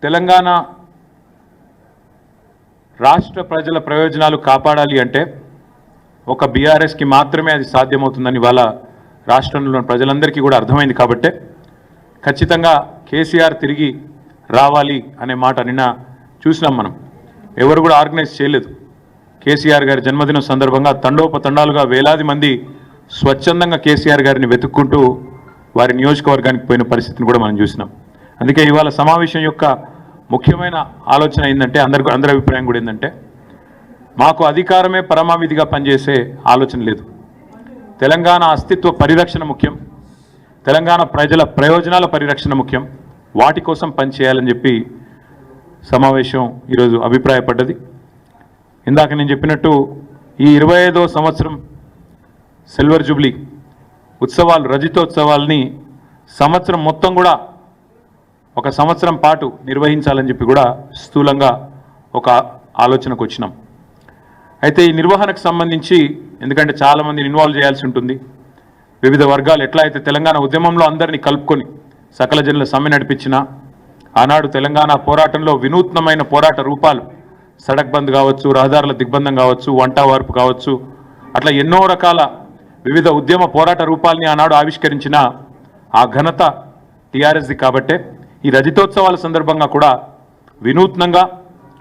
తెలంగాణ రాష్ట్ర ప్రజల ప్రయోజనాలు కాపాడాలి అంటే ఒక బీఆర్ఎస్కి మాత్రమే అది సాధ్యమవుతుందని ఇవాళ రాష్ట్రంలోని ప్రజలందరికీ కూడా అర్థమైంది కాబట్టి ఖచ్చితంగా కేసీఆర్ తిరిగి రావాలి అనే మాట నిన్న చూసినాం. మనం ఎవరు కూడా ఆర్గనైజ్ చేయలేదు. కేసీఆర్ గారి జన్మదినం సందర్భంగా తండోపతండాలుగా వేలాది మంది స్వచ్ఛందంగా కేసీఆర్ గారిని వెతుక్కుంటూ వారి నియోజకవర్గానికి పోయిన పరిస్థితిని కూడా మనం చూసినాం. అందుకే ఇవాళ సమావేశం యొక్క ముఖ్యమైన ఆలోచన ఏంటంటే అందరి అభిప్రాయం కూడా ఏంటంటే మాకు అధికారమే పరమావిధిగా పనిచేసే ఆలోచన లేదు. తెలంగాణ అస్తిత్వ పరిరక్షణ ముఖ్యం, తెలంగాణ ప్రజల ప్రయోజనాల పరిరక్షణ ముఖ్యం, వాటి కోసం పనిచేయాలని చెప్పి సమావేశం ఈరోజు అభిప్రాయపడ్డది. ఇందాక నేను చెప్పినట్టు ఈ 25వ సంవత్సరం సిల్వర్ జూబ్లీ ఉత్సవాలు రజతోత్సవాల్ని సంవత్సరం మొత్తం కూడా ఒక సంవత్సరం పాటు నిర్వహించాలని చెప్పి కూడా స్థూలంగా ఒక ఆలోచనకు వచ్చినాం. అయితే ఈ నిర్వహణకు సంబంధించి ఎందుకంటే చాలామందిని ఇన్వాల్వ్ చేయాల్సి ఉంటుంది. వివిధ వర్గాలు ఎట్లా అయితే తెలంగాణ ఉద్యమంలో అందరినీ కలుపుకొని సకల జనుల సమ్మె నడిపించిన ఆనాడు తెలంగాణ పోరాటంలో వినూత్నమైన పోరాట రూపాలు సడక్ బంద్ కావచ్చు, రహదారుల దిగ్బంధం కావచ్చు, వంట వార్పు కావచ్చు, అట్లా ఎన్నో రకాల వివిధ ఉద్యమ పోరాట రూపాలని ఆనాడు ఆవిష్కరించిన ఆ ఘనత టీఆర్ఎస్ది. కాబట్టే ఈ రజతోత్సవాల సందర్భంగా కూడా వినూత్నంగా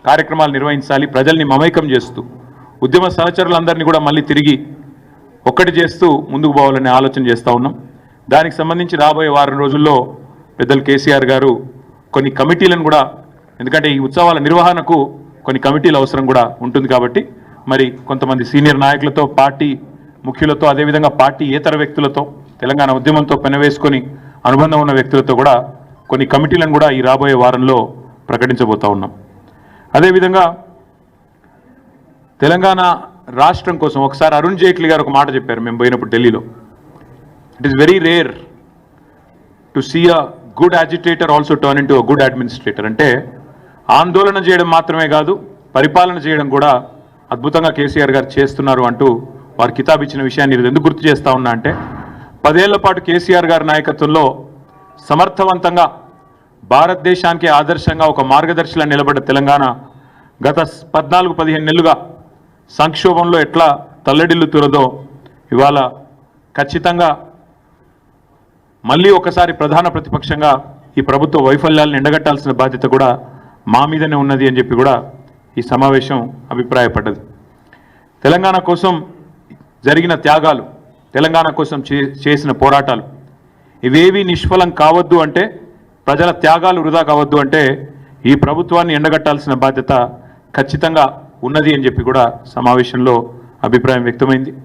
కార్యక్రమాలు నిర్వహించాలి, ప్రజల్ని మమైకం చేస్తూ ఉద్యమ సహచరులందరినీ కూడా మళ్ళీ తిరిగి ఒక్కటి చేస్తూ ముందుకు పోవాలనే ఆలోచన చేస్తూ ఉన్నాం. దానికి సంబంధించి రాబోయే వారం రోజుల్లో పెద్దలు కేసీఆర్ గారు కొన్ని కమిటీలను కూడా, ఎందుకంటే ఈ ఉత్సవాల నిర్వహణకు కొన్ని కమిటీల అవసరం కూడా ఉంటుంది కాబట్టి మరి కొంతమంది సీనియర్ నాయకులతో, పార్టీ ముఖ్యులతో, అదేవిధంగా పార్టీ ఏతర వ్యక్తులతో, తెలంగాణ ఉద్యమంతో పెనవేసుకొని అనుబంధం ఉన్న వ్యక్తులతో కూడా కొన్ని కమిటీలను కూడా ఈ రాబోయే వారంలో ప్రకటించబోతా ఉన్నాం. అదేవిధంగా తెలంగాణ రాష్ట్రం కోసం ఒకసారి అరుణ్ జైట్లీ గారు ఒక మాట చెప్పారు మేము పోయినప్పుడు ఢిల్లీలో. It is very rare to see a good agitator also turn into a good administrator. అంటే ఆందోళన చేయడం మాత్రమే కాదు, పరిపాలన చేయడం కూడా అద్భుతంగా కేసీఆర్ గారు చేస్తున్నారు అంటూ వారు కితాబ్ ఇచ్చిన విషయాన్ని ఎందుకు గుర్తు చేస్తా ఉన్నా అంటే 10 ఏళ్ల పాటు కేసీఆర్ గారి నాయకత్వంలో సమర్థవంతంగా భారతదేశానికి ఆదర్శంగా ఒక మార్గదర్శిలా నిలబడ్డ తెలంగాణ గత 14-15 నెలలుగా సంక్షోభంలో ఎట్లా తల్లడిల్లుతున్నదో ఇవాళ ఖచ్చితంగా మళ్ళీ ఒకసారి ప్రధాన ప్రతిపక్షంగా ఈ ప్రభుత్వ వైఫల్యాలను ఎండగట్టాల్సిన బాధ్యత కూడా మా మీదనే ఉన్నది అని చెప్పి కూడా ఈ సమావేశం అభిప్రాయపడ్డది. తెలంగాణ కోసం జరిగిన త్యాగాలు, తెలంగాణ కోసం చేసిన పోరాటాలు ఇవేవి నిష్ఫలం కావద్దు అంటే, ప్రజల త్యాగాలు వృధా కావద్దు అంటే ఈ ప్రభుత్వాన్ని ఎండగట్టాల్సిన బాధ్యత ఖచ్చితంగా ఉన్నది అని చెప్పి కూడా సమావేశంలో అభిప్రాయం వ్యక్తమైంది.